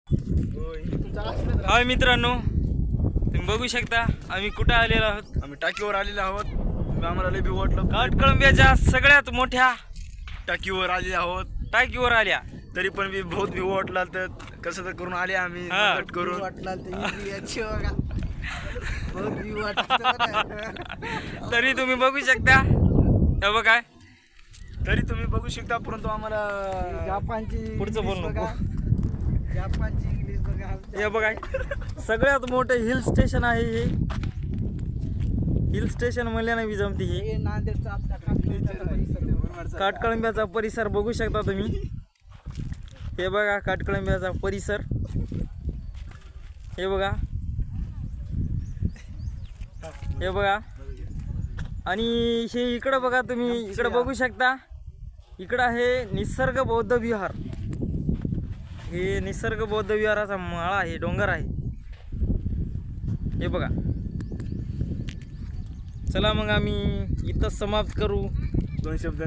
हाय मित्रांनो, तुम्ही बघू शकता आम्ही कुठे आलेलो आहोत. आम्ही टाकीवर आलेलो आहोत. आम्हाला लय भीव वाटलं. काटकळंब्याच्या सगळ्यात मोठ्या टाकीवर आलेले आहोत. टाकीवर आल्या. तरी पण मी बहुत भीव वाटला. तर कसं तर करून आले आम्ही हा. मदत करून. तरी तुम्ही बघू शकता. हे बघा, तरी तुम्ही बघू शकता. परंतु आम्हाला जापानची पुढचं बोल इंग्लिश नको. बघा. जापानची इंग्लिश बघा. हे बघा, सगळ्यात मोठं हिल स्टेशन आहे हे. हिल स्टेशन म्हणल्याने बी जमते हे. हे नांदेडचा आपला काटकळंब्याचा परिसर बघू शकता तुम्ही. हे बघा काटकळंब्याचा परिसर. हे बघा, हे बघा. आणि हे इकडं बघा तुम्ही, इकडं बघू शकता. इकडं आहे निसर्ग बौद्ध विहार. हे निसर्ग बौद्ध विहाराचा माळा आहे, डोंगर आहे. हे बघा. चला मग आम्ही इथं समाप्त करू. 2 शब्द